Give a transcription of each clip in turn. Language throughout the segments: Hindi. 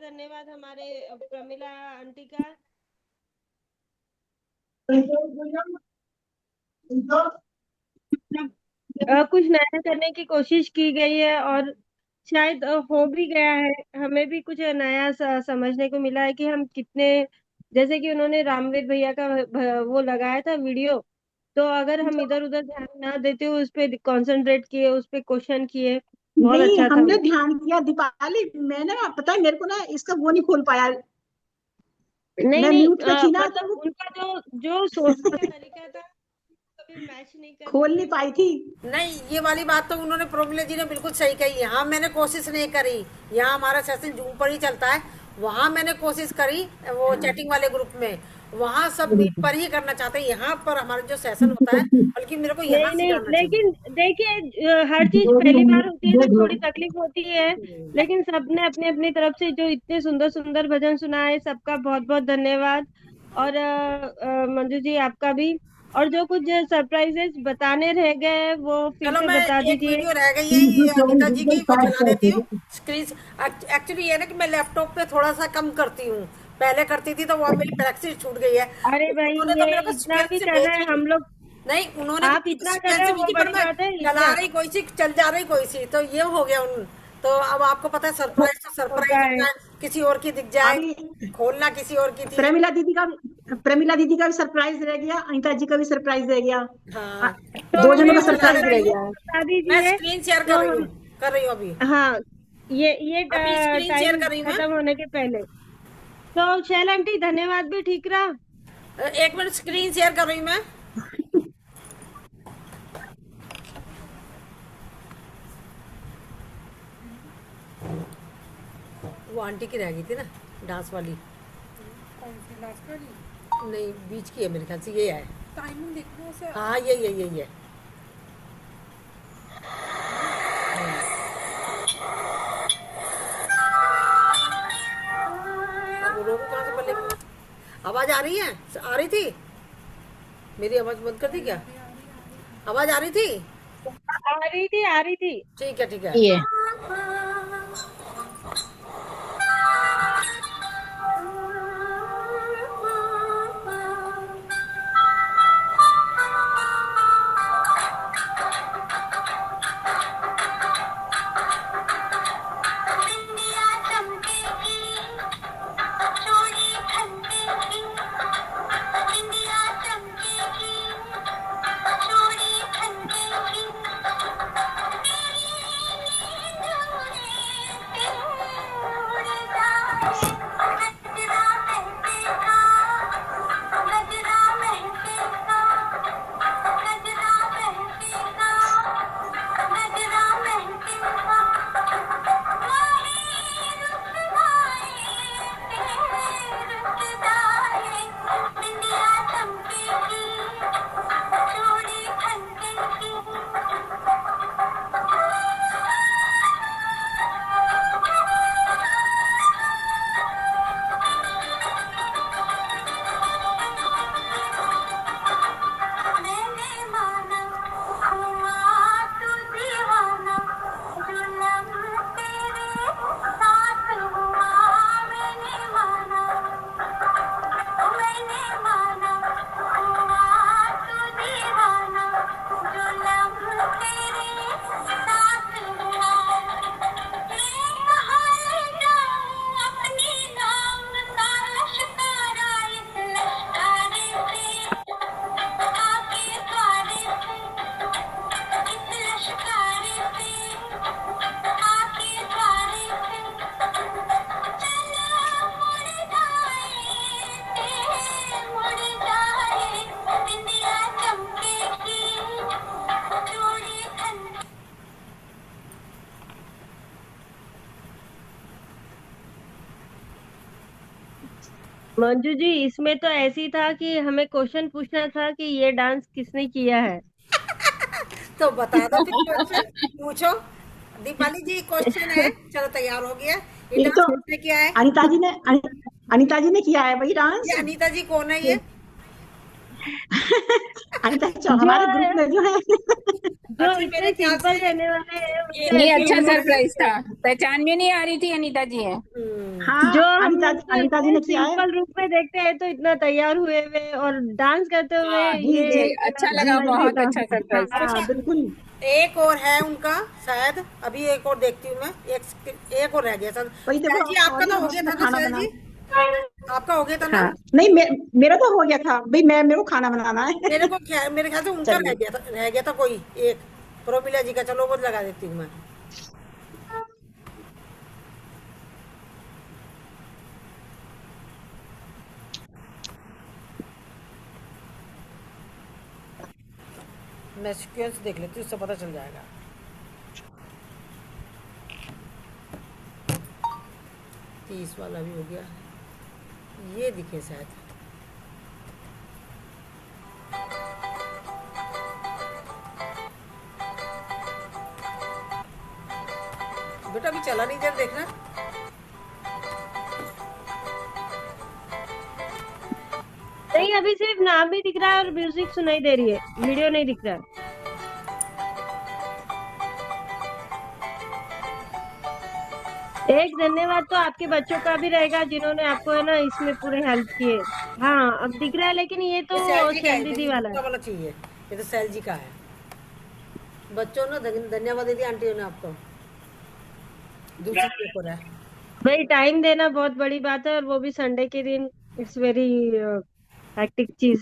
धन्यवाद हमारे प्रमिला आंटी का। कुछ नया करने की कोशिश की गई है और शायद हो भी गया है। हमें भी कुछ नया समझने को मिला है कि हम कितने, जैसे कि उन्होंने रामवीर भैया का वो लगाया था वीडियो। तो अगर हम इधर उधर ध्यान ना देते हुए उस पे कंसंट्रेट किए, उस पे क्वेश्चन किए, बहुत नहीं, अच्छा था हमने वो। ध्यान दिया दीपाली। मैंने ना, पता है मेरे को ना, इसका वो नहीं खोल पाया। नहीं मैं नहीं, म्यूट पे थी ना, तो मतलब वो उनका जो जो सोचने का तरीका था कभी मैच नहीं कर खोल सकते नहीं थे। पाई थी। नहीं, ये वाली बात तो उन्होंने प्रोमिला जी ने बिल्कुल सही कही। यहाँ मैंने कोशिश नहीं करी। यहाँ हमारा सेशन जूम पर ही चलता है। वहाँ मैंने कोशिश करी, वो चैटिंग वाले ग्रुप में। वहाँ सब मीट पर ही करना चाहते हैं। यहाँ पर हमारा जो सेशन होता है, बल्कि मेरे को यहाँ नहीं से नहीं, जाना चाहिए। लेकिन देखिए, हर चीज पहली बार होती है तो थोड़ी तकलीफ होती है। लेकिन सबने अपनी अपनी तरफ से जो इतने सुंदर सुंदर भजन सुनाए, सबका बहुत बहुत धन्यवाद। और मंजू जी आपका भी। और जो कुछ सरप्राइजेस बताने रह गए हैं, वो फिर चलो, से मैं बता एक दीजिए। वीडियो रह गई है ये अनीता जी की, वो चला देती हूँ। स्क्रीन एक्चुअली ये है ना कि मैं लैपटॉप पे थोड़ा सा कम करती हूँ। पहले करती थी तो वो अब मेरी प्रैक्टिस छूट गई है। अरे भाई, उन्होंने तो ये मेरे को इतना भी सीक्वेंस कर रहे हैं भेजी। हम लोग। नहीं, उन्होंने तो आप मेरे को इतना कर रहे सीक्वेंस हो वो भेजी, पर बड़ी मैं बात है, चला इतना रही कोई सी, चल जा रही कोई सी, तो ये हो गया उन। तो अब आपको पता है, सरप्राइज तो होता सरप्राइज है। होता है, किसी और की दिख जाए। अभी खोलना किसी और की थी। प्रेमिला दीदी का प्रेमिला दीदी का भी सरप्राइज रह गया, अनिता जी का भी सरप्राइज रह गया। हाँ, तो तो दो हमें जनों का वो मैं बता सरप्राइज रह देती हूँ। गया है। बता मैं दीजिए। स्क्रीन शेयर तो हम, कर रही हूँ अभी। हाँ, ये अभी स्क्रीन शेयर टाइम कर रही हूँ मैं। खत्म होने के पहले। तो शैल आंटी धन्यवाद भी ठीक रहा। एक मिनट, स्क्रीन शेयर कर रही हूँ मैं। वो आंटी की रह गई थी ना, डांस वाली। कौन सी लास्ट वाली? नहीं, बीच की है मेरे ख्याल से, ये है। टाइमिंग देखो उसे। हाँ, यही है। अब वो लोगों कहाँ से बोले? आवाज आ रही है? आ रही थी? मेरी आवाज बंद कर दी क्या? आवाज आ रही थी? आ रही थी, आ रही थी। ठीक है, ठीक है। ये मंजू जी, इसमें तो ऐसी था कि हमें क्वेश्चन पूछना था कि ये डांस किसने किया है। तो बता दो फिर, क्वेश्चन पूछो। दीपाली जी, क्वेश्चन है, चलो तैयार हो गया। ये ये डांस तो किसने किया है? अनिता जी ने अनिता जी ने किया है वही डांस। ये अनीता जी कौन है ये? अनिता जी जो हमारे ग्रुप में जो है। जो अच्छा, मेरे इतने ख्याल सिंपल से रहने वाले हैं, ये उनसे ये ऐसी अच्छा हिम्मत सरप्राइज कैसे? था, पहचान में नहीं आ रही थी अनीता जी है। हाँ जो हम अनिता लोग तो अनिता जी इतने ने किया है। सिंपल रूप में देखते हैं तो इतना तैयार हुए हुए और डांस करते हुए हाँ जी ये जी जी, अच्छा लगा, जी बहुत जी। अच्छा सरप्राइज था। हाँ बिल्कुल। एक और है उनका शायद, अभी एक और देखती हूँ मैं, एक और रह गया सर। वही देखो सैल जी आपका और ही तो हो हमारे गया में था ना खाना सैल बना। जी, आपका हो गया था ना। हाँ नहीं मेरा तो हो गया था भाई, मेरे को खाना बनाना है। मेरे ख्याल से उनका चलिए। रह गया था कोई एक, प्रोमिला जी का। चलो वो लगा देती हूँ मैं। मैं सीक्वेंस देख लेती हूँ, उससे पता चल जाएगा। 30 वाला भी हो गया, ये दिखे शायद। बेटा अभी चला नहीं, जरा देखना। नहीं, अभी सिर्फ नाम ही दिख रहा है और म्यूजिक सुनाई दे रही है, वीडियो नहीं दिख रहा है। एक धन्यवाद तो आपके बच्चों का भी रहेगा जिन्होंने आपको है ना इसमें पूरे हेल्प किए। हाँ अब दिख रहा है, लेकिन ये ये सैल तो जी का शैल है, दीदी ये वाला है। दूसरा वाला चाहिए, ये तो सैल जी का है। बच्चों ने धन्यवाद दे दिया आंटी ने आपको। दूसरी एक और है। भाई टाइम देना बहुत बड़ी बात है, और वो भी संडे के दिन। इट्स वेरी हेक्टिक चीज।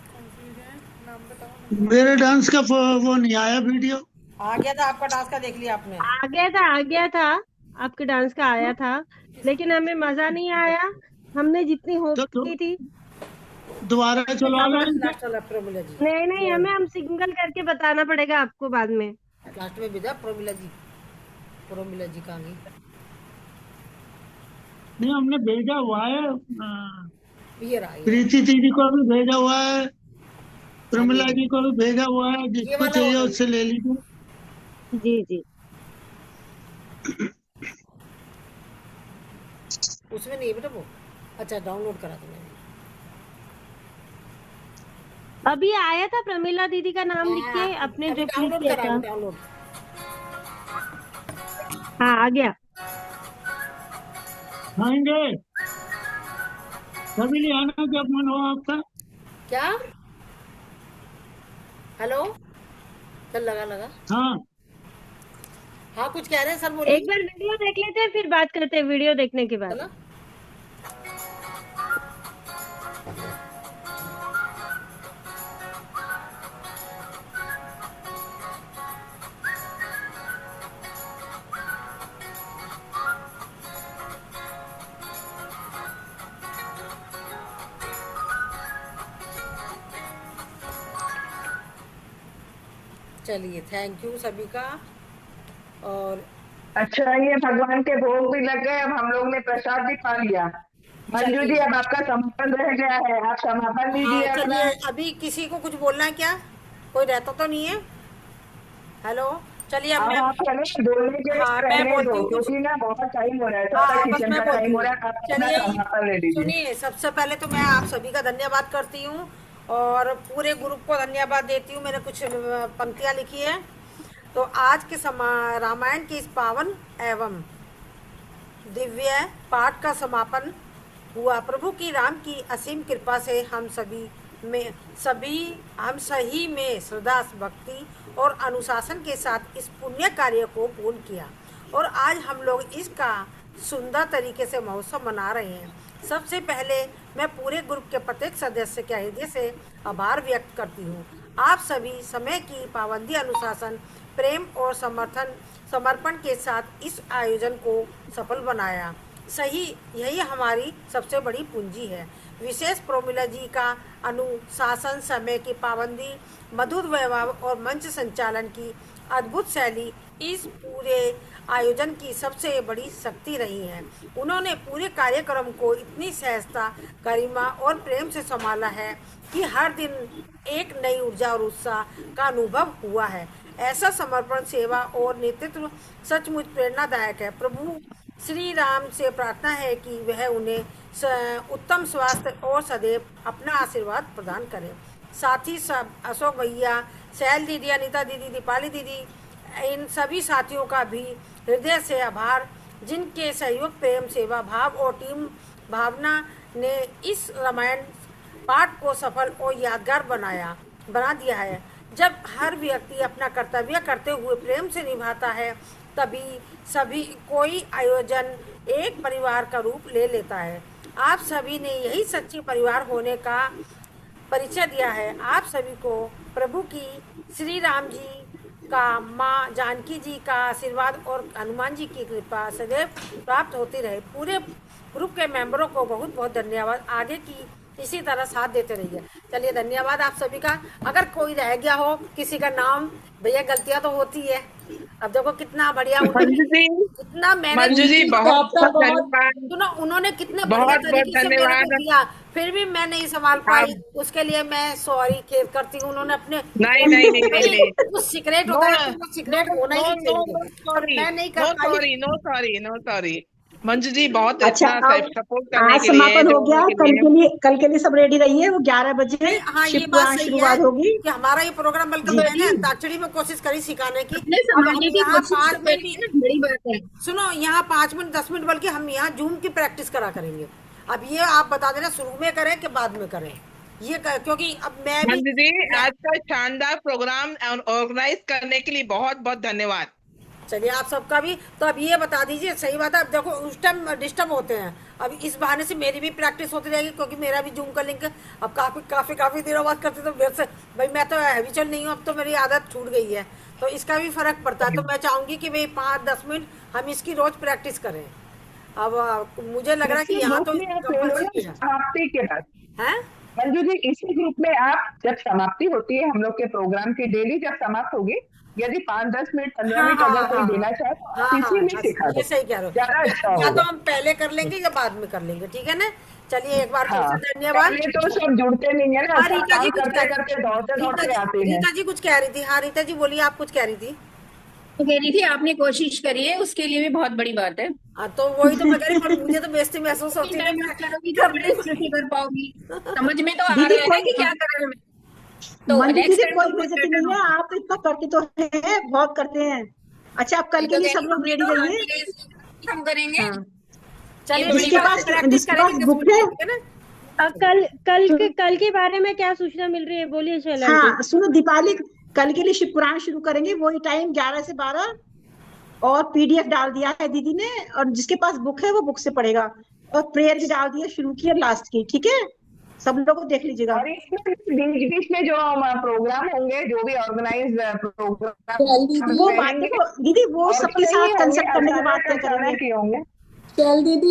कंफ्यूज है, नाम बताओ नंबर। मेरे डांस का वो नहीं आया वीडियो। आ गया था आपका डांस का, देख लिया आपने। आ गया था। आपके डांस का आया था, लेकिन हमें मजा नहीं आया। हमने जितनी होप तो की थी। दोबारा चलवा लास्ट लेंगे। लास्ट वाला प्रोमिला जी। नहीं नहीं, हमें हम सिंगल करके बताना पड़ेगा आपको बाद में। लास्ट में भेजा प्रोमिला जी, प्रोमिला जी का नहीं। नहीं हमने भेजा हुआ है, ये रहा, ये रहा। प्रीति दीदी को भी भेजा हुआ है, हाँ प्रमिला ये जी को भी भेजा हुआ है, ये जिसको वाला चाहिए होना ही उससे ले लीजिए। जी जी। उसमें नहीं है बेटा वो। अच्छा डाउनलोड करा था मैंने। अभी आया था प्रमिला दीदी का नाम लिख हाँ, के, आपने अभी जो क्लिक डाउनलोड किया करा है, था। वो डाउनलोड। हाँ आ गया। आएंगे कभी नहीं आना जब मन हो आपका। क्या? हेलो, चल लगा लगा। हाँ हाँ कुछ कह रहे हैं सर, बोलिए। एक बार वीडियो देख लेते हैं फिर बात करते हैं, वीडियो देखने के बाद। चला। चलिए थैंक यू सभी का। और अच्छा, ये भगवान के भोग भी लग गए, अब हम लोग ने प्रसाद भी पा लिया। मंजू जी चलिए। अब आपका समापन रह गया है, आप समापन हाँ लीजिए अपना। चलिए, अभी किसी को कुछ बोलना है क्या? कोई रहता तो नहीं है? हेलो, चलिए अब अब मैं। आप चले बोलने के लिए हाँ मैं रहने बोलती दो, हूँ कुछ। क्योंकि ना बहुत टाइम हो रहा है, हाँ सबका हाँ, बस किचन मैं का बोलती टाइम हो हूँ। रहा है, आप अपना चलिए समापन ले लीजिए। सुनिए, सबसे पहले तो मैं आप सभी का धन्यवाद करती हूँ और पूरे ग्रुप को धन्यवाद देती हूँ। मैंने कुछ पंक्तियाँ लिखी है। तो आज के रामायण की इस पावन एवं दिव्य पाठ का समापन हुआ। प्रभु की राम की असीम कृपा से हम सही में श्रद्धा, भक्ति और अनुशासन के साथ इस पुण्य कार्य को पूर्ण किया और आज हम लोग इसका सुंदर तरीके से महोत्सव मना रहे हैं। सबसे पहले मैं पूरे ग्रुप के प्रत्येक सदस्य के हृदय से आभार व्यक्त करती हूँ। आप सभी समय की पाबंदी, अनुशासन, प्रेम और समर्पण के साथ इस आयोजन को सफल बनाया। सही, यही हमारी सबसे बड़ी पूंजी है। विशेष प्रोमिला जी का अनुशासन, समय की पाबंदी, मधुर व्यवहार और मंच संचालन की अद्भुत शैली इस पूरे आयोजन की सबसे बड़ी शक्ति रही है। उन्होंने पूरे कार्यक्रम को इतनी सहजता, गरिमा और प्रेम से संभाला है कि हर दिन एक नई ऊर्जा और उत्साह का अनुभव हुआ है। ऐसा समर्पण, सेवा और नेतृत्व सचमुच प्रेरणादायक है। प्रभु श्री राम से प्रार्थना है कि वह उन्हें उत्तम स्वास्थ्य और सदैव अपना आशीर्वाद प्रदान करें। साथ ही सब अशोक भैया, शैल दीदी, अनीता दीदी, दीपाली दीदी, इन सभी साथियों का भी हृदय से आभार जिनके सहयोग, प्रेम, सेवा भाव और टीम भावना ने इस रामायण पाठ को सफल और यादगार बना दिया है। जब हर व्यक्ति अपना कर्तव्य करते हुए प्रेम से निभाता है, तभी सभी कोई आयोजन एक परिवार का रूप ले लेता है। आप सभी ने यही सच्चे परिवार होने का परिचय दिया है। आप सभी को प्रभु की, श्री राम जी का, माँ जानकी जी का आशीर्वाद और हनुमान जी की कृपा सदैव प्राप्त होती रहे। पूरे ग्रुप के मेंबरों को बहुत बहुत धन्यवाद। आगे की इसी तरह साथ देते रहिए। चलिए, धन्यवाद आप सभी का। अगर कोई रह गया हो किसी का नाम, भैया गलतियां तो होती है। अब देखो कितना बढ़िया इतना मंजू जी बहुत धन्यवाद। सुनो, उन्होंने कितने बहुत बढ़िया बहुत तरीके से मेरे को धन्यवाद। दिया, फिर भी मैं नहीं संभाल पाई। उसके लिए मैं सॉरी खेद करती हूँ। उन्होंने अपने नहीं वो सीक्रेट होता है, तो वो सीक्रेट होना ही चाहिए। मैं नहीं कर पाई। नो सॉरी मंजू जी, बहुत अच्छा, अच्छा अब सपोर्ट करने आज के लिए, समापन हो गया। जोड़ने कल के लिए सब रेडी रहिए। वो 11 बजे हाँ, ये शिव बात पुराण सही है शुरुआत होगी। कि हमारा ये प्रोग्राम, बल्कि मैंने अंताक्षरी में कोशिश करी सिखाने की। अब हम समझने की यहाँ कोशिश 5 करें, मिनट, बड़ी बात है। सुनो, यहाँ 5 मिनट 10 मिनट, बल्कि हम यहाँ जूम की प्रैक्टिस करा करेंगे। अब ये आप बता देना शुरू में करें कि बाद में करें, क्योंकि अब मैं भी मंजू जी, आज का शानदार प्रोग्राम ऑर्गेनाइज करने के लिए बहुत बहुत धन्यवाद। चलिए, आप सबका भी। तो अब ये बता दीजिए, सही बात है। अब देखो उस टाइम डिस्टर्ब होते हैं, अब इस बहाने से मेरी भी प्रैक्टिस होती रहेगी, क्योंकि मेरा भी जूम का लिंक अब काफी देर बाद करते, तो मेरे से भाई मैं तो हैबिचुअल नहीं हूँ, अब तो मेरी आदत छूट गई है, तो इसका भी फर्क पड़ता है। तो मैं चाहूंगी कि भाई 5-10 मिनट हम इसकी रोज प्रैक्टिस करें। अब मुझे लग रहा है कि यहाँ तो कंपल्सरी है। समाप्ति के बाद हैं? मंजू जी, इसी ग्रुप में आप जब समाप्ति होती है हम लोग के प्रोग्राम की, डेली जब समाप्त होगी, यदि 5-10 मिनट 15 मिनट अगर कोई देना चाहे तो आप इसी में सिखा दो। ये सही कह रहे ज्यादा अच्छा हो। या होगा। तो हम पहले कर लेंगे या बाद में कर लेंगे, ठीक है ना। चलिए, एक बार फिर हाँ, से धन्यवाद। ये तो सब जुड़ते नहीं है ना, हाँ, सब रीता जी काम कुछ करते करते दौड़ते आते हैं। रीता जी कुछ कह रही थी। हाँ रीता जी बोलिए, आप कुछ कह रही थी। तो कह रही थी आपने कोशिश करी है, उसके लिए भी बहुत बड़ी बात है। हाँ, तो वही तो मैं कह रही, पर मुझे तो बेइज्जती महसूस होती है। मैं करूंगी तो कैसे कर पाऊंगी, समझ में तो आ रहा है ना कि क्या कर रहे हैं। तो मंजू नेक्स्ट दीदी, टाइम कोई बेइज्जती नहीं है। आप इतना करती तो है, बहुत करते हैं। अच्छा, आप कल के लिए सब लोग रेडी रहिए। हम करेंगे। हाँ, चलिए, जिसके पास बुक है ना। कल के बारे में क्या सूचना मिल रही है, बोलिए शैला आंटी। हाँ, सुनो, दीपाली कल के लिए शिव पुराण शुरू करेंगे, वही टाइम 11 से 12, और पीडीएफ डाल दिया है दीदी ने, और जिसके पास बुक है वो बुक से पढ़ेगा, और प्रेयर भी डाल दिया शुरू की और लास्ट की, ठीक है। सब लोग को देख लीजिएगा। और बीच में जो प्रोग्राम होंगे, जो भी ऑर्गेनाइज प्रोग्राम, वो बात देखो दीदी, वो सबके साथ कंसल्ट करने के बाद क्या करेंगे। होंगे। चल दीदी।